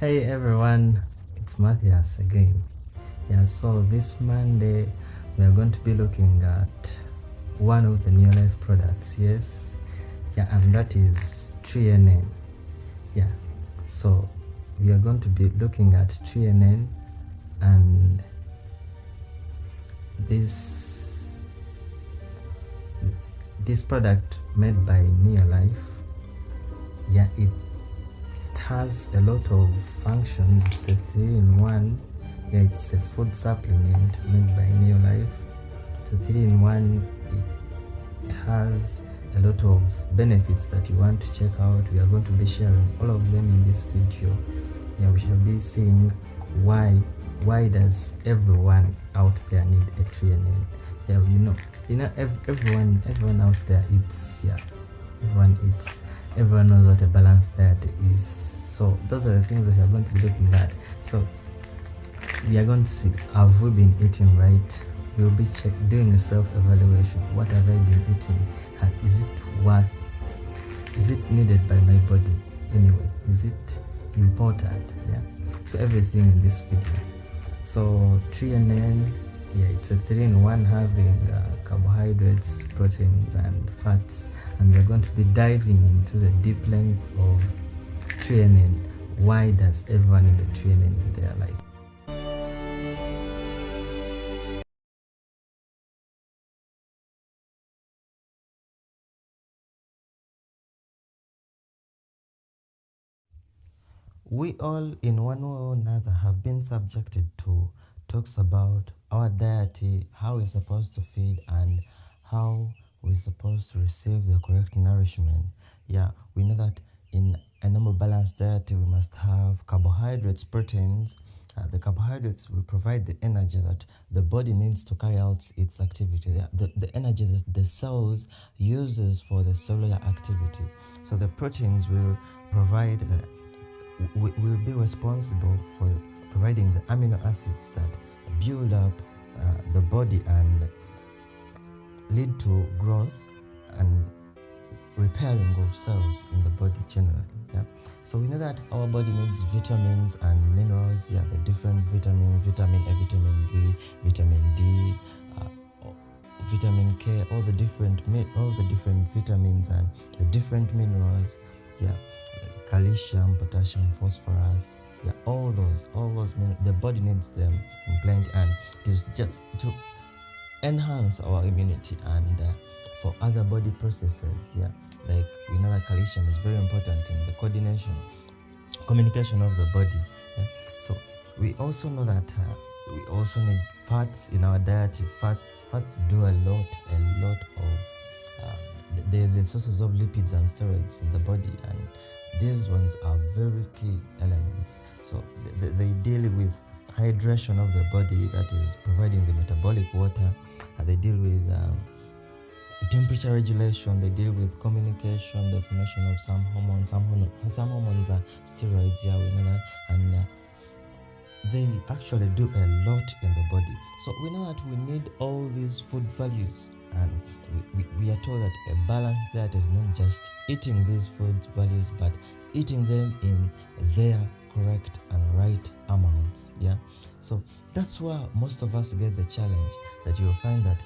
Hey everyone, it's Matthias again. So this Monday we are going to be looking at one of the Neolife products, and that is Tre-en-en. So we are going to be looking at Tre-en-en, and this product made by Neolife. It has a lot of functions. It's a 3-in-1. It's a food supplement made by Neolife. It's a 3-in-1. It has a lot of benefits that you want to check out. We are going to be sharing all of them in this video. We shall be seeing why does everyone out there need a Tre-en-en. Everyone out there eats. Everyone eats. Everyone knows what a balanced diet is. So those are the things that we are going to be looking at. So we are going to see, have we been eating right? You'll be doing a self-evaluation. What have I been eating? Is it needed by my body anyway? Is it important? So everything in this video. So Tre-en-en, it's a 3-in-1, having carbohydrates, proteins and fats, and we're going to be diving into the deep length of Tre-en-en. Why does everyone need a Tre-en-en in their life? We all, in one way or another, have been subjected to talks about our diet, how we're supposed to feed, and how we're supposed to receive the correct nourishment. We know that in a normal balanced diet, we must have carbohydrates, proteins. The carbohydrates will provide the energy that the body needs to carry out its activity, the energy that the cells uses for the cellular activity. So the proteins will provide will be responsible for providing the amino acids that build up the body and lead to growth and repairing of cells in the body generally. So we know that our body needs vitamins and minerals. The different vitamins: vitamin A, vitamin B, vitamin D, vitamin K, all the different vitamins and the different minerals. Calcium, potassium, phosphorus. All those the body needs them in plenty, and it is just to enhance our immunity and for other body processes. Like we know that calcium is very important in the communication of the body. So we also know that we also need fats in our diet. Fats do a lot of the sources of lipids and steroids in the body, and these ones are very key elements. So they deal with hydration of the body, that is providing the metabolic water. They deal with temperature regulation. They deal with communication, the formation of some hormones. Some hormones are steroids, we know that, and they actually do a lot in the body. So we know that we need all these food values, and we are told that a balanced diet is not just eating these food values, but eating them in their correct and right amounts. So that's where most of us get the challenge, that you will find that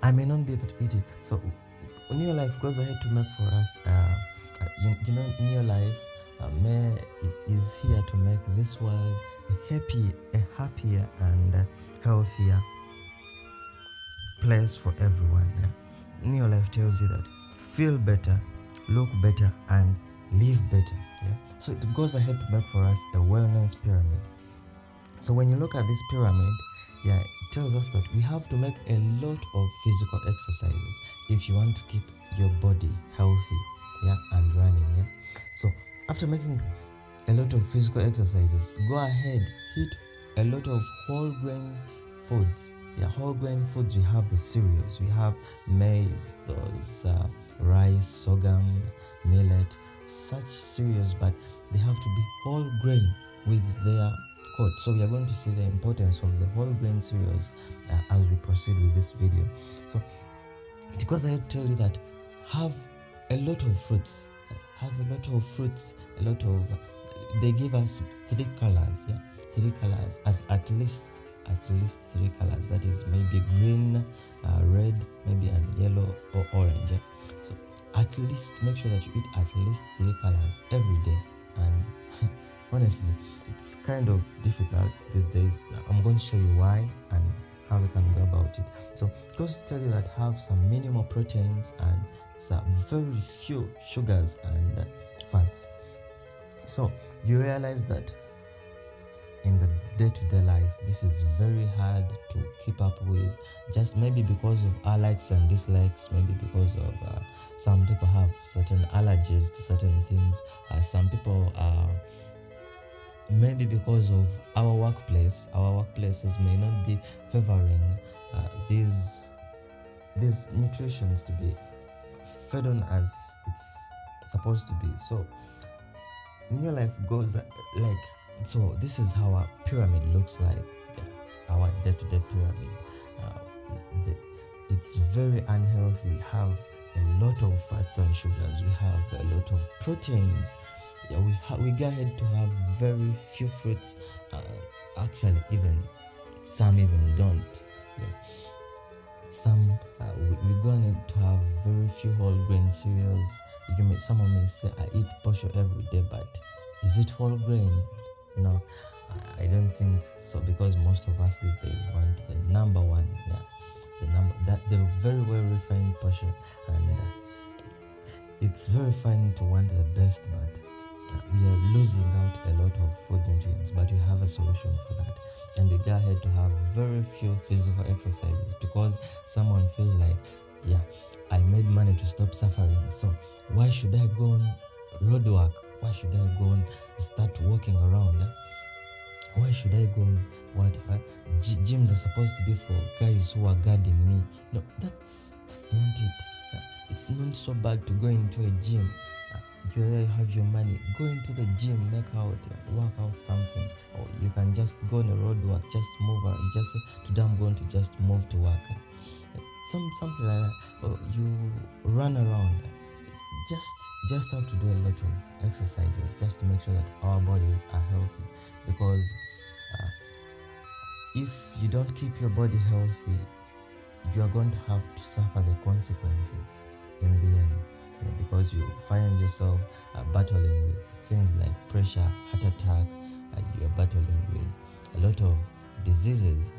I may not be able to eat it. So Neolife goes ahead to make for us Neolife is here to make this world a happier and healthier place for everyone. Neolife tells you that feel better, look better, and live better. So it goes ahead to make for us a wellness pyramid. So when you look at this pyramid, it tells us that we have to make a lot of physical exercises if you want to keep your body healthy and running. So after making a lot of physical exercises, go ahead, eat a lot of whole grain foods. Whole grain foods, we have the cereals, we have maize, those rice, sorghum, millet, such cereals, but they have to be whole grain with their code. So we are going to see the importance of the whole grain cereals as we proceed with this video. So it goes ahead to tell you that have a lot of fruits, a lot of they give us three colors, yeah, three colors, at least three colors. That is maybe green, red, maybe and yellow or orange. Yeah? So at least make sure that you eat at least three colors every day. And honestly, it's kind of difficult these days. I'm going to show you why and how we can go about it. So just tell you that have some minimal proteins and some very few sugars and fats. So you realize that in the day-to-day life, this is very hard to keep up with, just maybe because of our likes and dislikes, maybe because of some people have certain allergies to certain things, some people maybe because of our workplaces may not be favoring these nutritions to be fed on as it's supposed to be. So Neolife goes like, so this is how our pyramid looks like, our day-to-day pyramid. It's very unhealthy. We have a lot of fats and sugars. We have a lot of proteins. Yeah, we go ahead to have very few fruits. Actually, even some even don't. Yeah. Some we go ahead to have very few whole grain cereals. Someone may say, I eat posho every day, but is it whole grain? No, I don't think so, because most of us these days want the number one, the very well refined portion, and it's very fine to want the best, but we are losing out a lot of food nutrients. But we have a solution for that, and we go ahead to have very few physical exercises, because someone feels like, I made money to stop suffering, so why should I go on road work? Why should I go and start walking around? Why should I go on what? Gyms are supposed to be for guys who are guarding me. No, that's not it. It's not so bad to go into a gym. You have your money, go into the gym, work out something, or you can just go on a road work, just move around. You just say, today I'm going to just move to work. Something like that. Or you run around. Just have to do a lot of exercises just to make sure that our bodies are healthy, because if you don't keep your body healthy, you are going to have to suffer the consequences in the end, because you find yourself battling with things like pressure, heart attack, you are battling with a lot of diseases,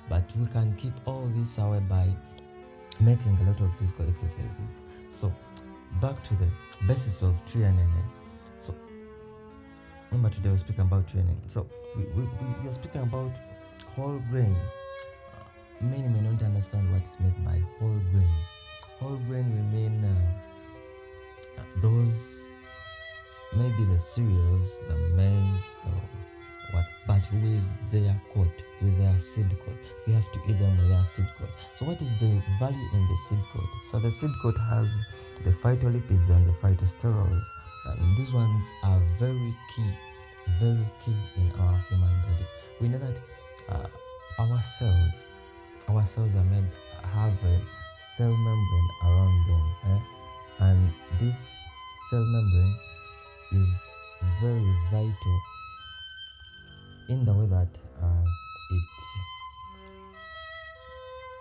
but we can keep all this away by making a lot of physical exercises. So back to the basis of Tre-en-en. So remember, today we're speaking about Tre-en-en. So we are speaking about whole grain. Many may not understand what is meant by whole grain. Whole grain will mean those, maybe the cereals, the maize, but with their coat, with their seed coat. We have to eat them with their seed coat. So what is the value in the seed coat? So the seed coat has the phytolipids and the phytosterols, and these ones are very key in our human body. We know that our cells have a cell membrane around them, and this cell membrane is very vital in the way that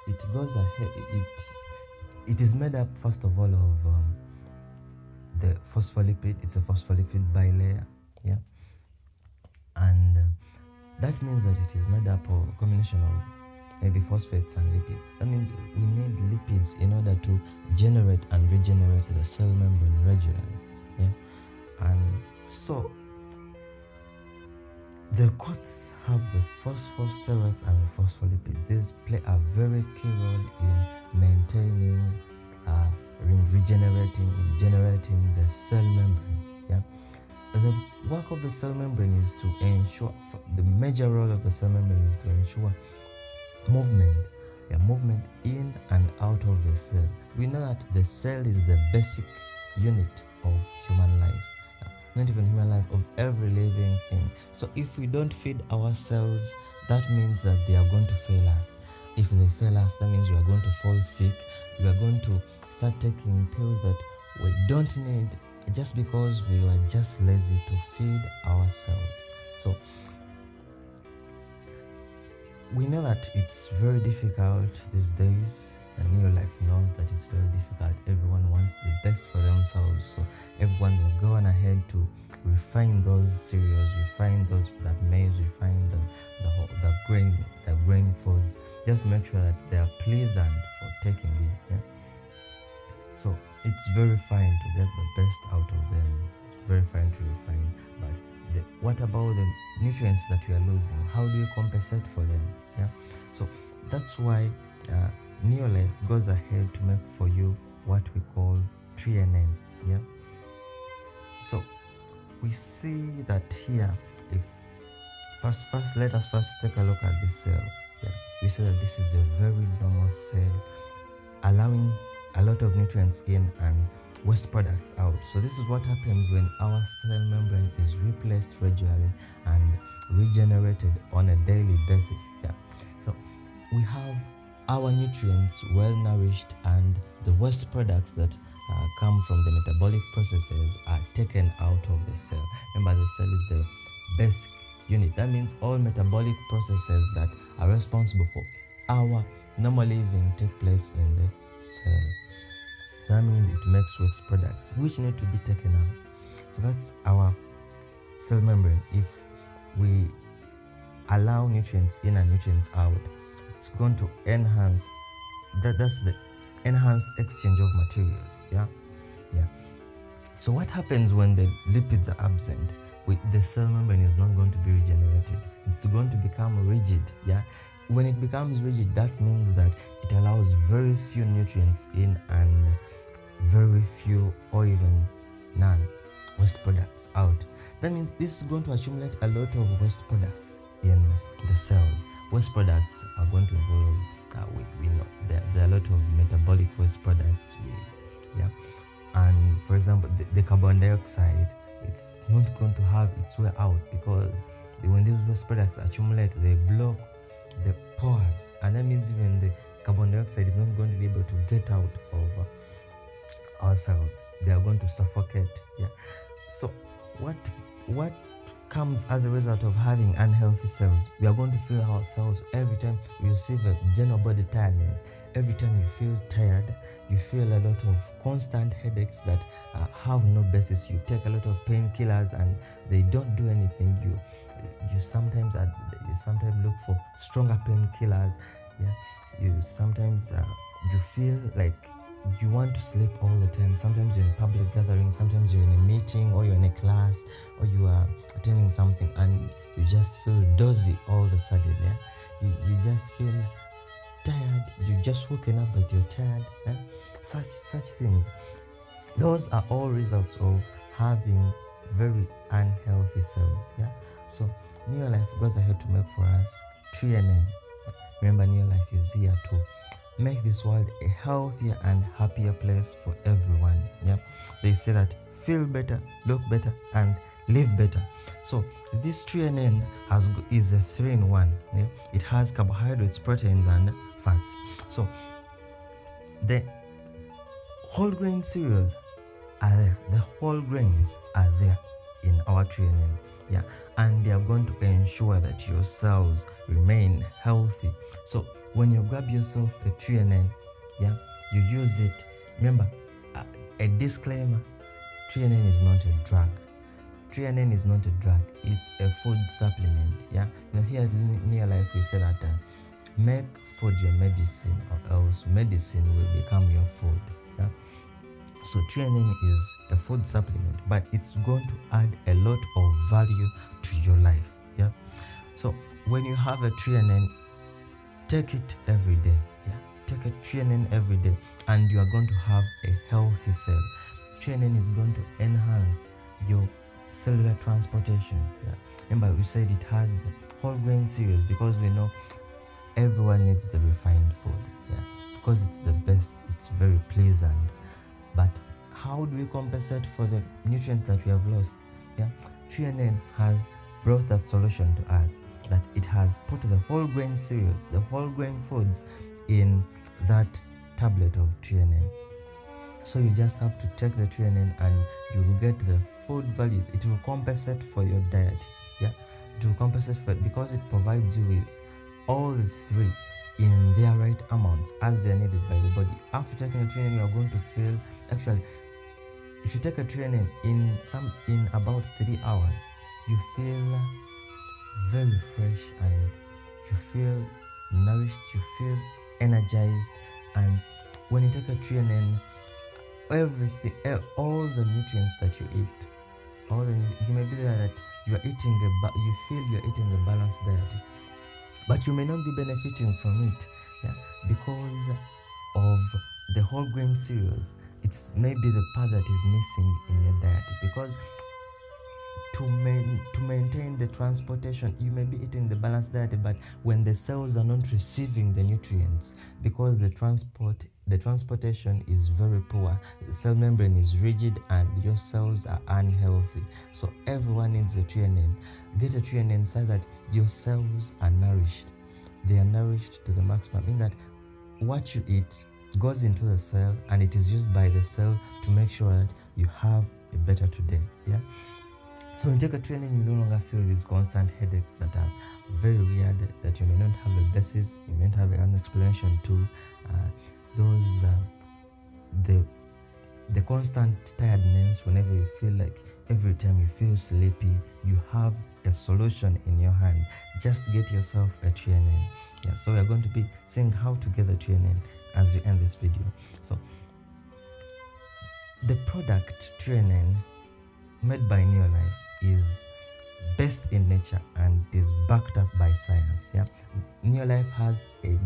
it goes ahead. It is made up, first of all, of the phospholipid. It's a phospholipid bilayer, and that means that it is made up of a combination of maybe phosphates and lipids. That means we need lipids in order to generate and regenerate the cell membrane regularly, and so the coats have the phosphosterols and the phospholipids. These play a very key role in maintaining, regenerating, and generating the cell membrane. The work of the cell membrane is to ensure, the major role of the cell membrane is to ensure movement in and out of the cell. We know that the cell is the basic unit of human life. Not even human life, of every living thing. So if we don't feed our cells, that means that they are going to fail us. If they fail us, that means we are going to fall sick. We are going to start taking pills that we don't need. just because we were just lazy to feed ourselves. So we know that it's very difficult these days, and Neolife knows that it's very difficult. Everyone wants the best for themselves, so everyone will go on ahead to refine those cereals, refine those that maize, refine the grain foods, just make sure that they are pleasant for taking in. Yeah? So it's very fine to get the best out of them. It's very fine to refine, but what about the nutrients that you are losing? How do you compensate for them? Yeah, so that's why Neolife goes ahead to make for you what we call Tre-en-en. Yeah, so we see that here. If first let us first take a look at this cell. Yeah, we see that this is a very normal cell, allowing a lot of nutrients in and waste products out. So this is what happens when our cell membrane is replaced regularly and regenerated on a daily basis. Yeah, so we have our nutrients well nourished, and the waste products that come from the metabolic processes are taken out of the cell. Remember, the cell is the basic unit. That means all metabolic processes that are responsible for our normal living take place in the cell. That means it makes waste products which need to be taken out. So that's our cell membrane. If we allow nutrients in and nutrients out, it's going to enhance that's the enhanced exchange of materials. Yeah. So what happens when the lipids are absent? The cell membrane is not going to be regenerated. It's going to become rigid. Yeah. When it becomes rigid, that means that it allows very few nutrients in and very few or even none waste products out. That means this is going to accumulate a lot of waste products in the cells. Waste products are going to involve we know there are a lot of metabolic waste products. And for example, the carbon dioxide, it's not going to have its way out, because when these waste products accumulate, they block the pores, and that means even the carbon dioxide is not going to be able to get out of our cells. They are going to suffocate. Yeah. So what comes as a result of having unhealthy cells? We are going to feel ourselves every time we receive a general body tiredness. Every time you feel tired, you feel a lot of constant headaches that have no basis. You take a lot of painkillers and they don't do anything. You sometimes look for stronger painkillers. Yeah, you sometimes you feel like you want to sleep all the time. Sometimes you're in public gatherings, sometimes you're in a meeting, or you're in a class, or you are attending something, and you just feel dozy all of a sudden. Yeah, you just feel tired. You just woken up but you're tired. Yeah? Such things. Those are all results of having very unhealthy cells. Yeah. So Neolife goes ahead to make for us Tre-en-en. Remember, Neolife is here to make this world a healthier and happier place for everyone. Yeah, they say that feel better, look better, and live better. So this Tre-en-en is a 3-in-1. Yeah? It has carbohydrates, proteins, and fats. So the whole grain cereals are there. The whole grains are there in our Tre-en-en. Yeah, and they are going to ensure that your cells remain healthy. So when you grab yourself a Tre-en-en, yeah, you use it. Remember, a disclaimer: Tre-en-en is not a drug. Tre-en-en is not a drug. It's a food supplement. Yeah, here at Neolife we say that make food your medicine, or else medicine will become your food. Yeah. So Tre-en-en is a food supplement, but it's going to add a lot of value to your life. Yeah. So when you have a Tre-en-en, take it every day. Yeah. Take a Tre-en-en every day, and you are going to have a healthy cell. Tre-en-en is going to enhance your cellular transportation. Yeah. Remember, we said it has the whole grain cereals because we know everyone needs the refined food. Yeah. Because it's the best. It's very pleasant. But how do we compensate for the nutrients that we have lost? Yeah, Tre-en-en has brought that solution to us, that it has put the whole grain cereals, the whole grain foods in that tablet of Tre-en-en. So you just have to take the Tre-en-en and you will get the food values. It will compensate for your diet. Yeah, it will compensate for it because it provides you with all the three in their right amounts as they are needed by the body. After taking a Tre-en-en, you are going to feel, actually, if you take a Tre-en-en in about 3 hours, you feel very fresh and you feel nourished, you feel energized. And when you take a Tre-en-en, everything, all the nutrients that you eat, you may be there that you are eating you feel you are eating a balanced diet, but you may not be benefiting from it, yeah, because of the whole grain cereals. It's maybe the part that is missing in your diet, because to maintain the transportation, you may be eating the balanced diet, but when the cells are not receiving the nutrients, because the transportation is very poor, the cell membrane is rigid and your cells are unhealthy. So everyone needs a Tre-en-en. Get a Tre-en-en so that your cells are nourished. They are nourished to the maximum, meaning that what you eat goes into the cell and it is used by the cell to make sure that you have a better today. Yeah. So when you take a Tre-en-en, you no longer feel these constant headaches that are very weird, that you may not have a basis, you may not have an explanation to. The constant tiredness whenever you feel like, every time you feel sleepy, you have a solution in your hand. Just get yourself a Tre-en-en. Yeah, so we are going to be seeing how to get the Tre-en-en as we end this video. So the product Tre-en-en, made by Neolife, is best in nature and is backed up by science. Yeah, Neolife has a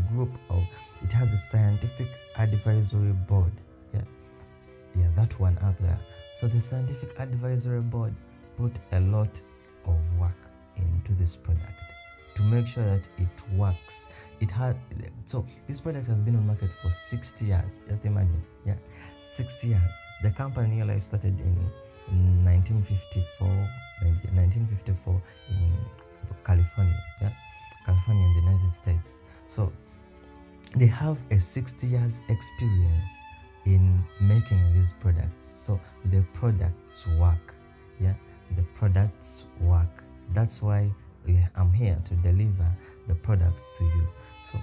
it has a scientific advisory board. Yeah, that one up there. So the scientific advisory board put a lot of work into this product to make sure that it works. So this product has been on market for 60 years. Just imagine, yeah, 60 years. The company Neolife started in 1954 in California, yeah, California in the United States. So they have a 60 years experience in making these products. So the products work. Yeah, the products work. That's why I'm here to deliver the products to you. So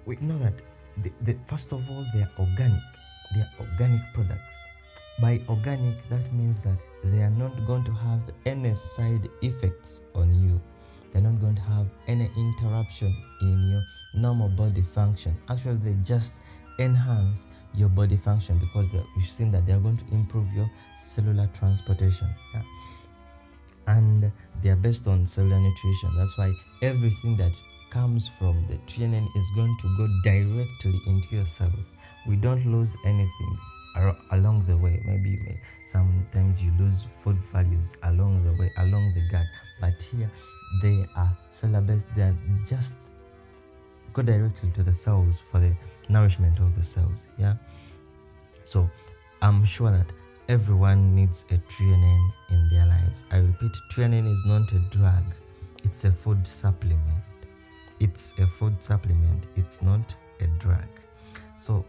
we know that first of all, they are organic. They are organic products. By organic, that means that they are not going to have any side effects on you. They're not going to have any interruption in your normal body function. Actually, they just enhance your body function, because you've seen that they're going to improve your cellular transportation. Yeah? And they are based on cellular nutrition. That's why everything that comes from the Tre-en-en is going to go directly into your cells. We don't lose anything along the way. Maybe sometimes you lose food values along the way, along the gut, but here they are cellular based. They are just go directly to the cells for the nourishment of the cells. Yeah, so I'm sure that everyone needs a Tre-en-en in their lives. I repeat, Tre-en-en is not a drug, it's a food supplement. It's a food supplement, it's not a drug. So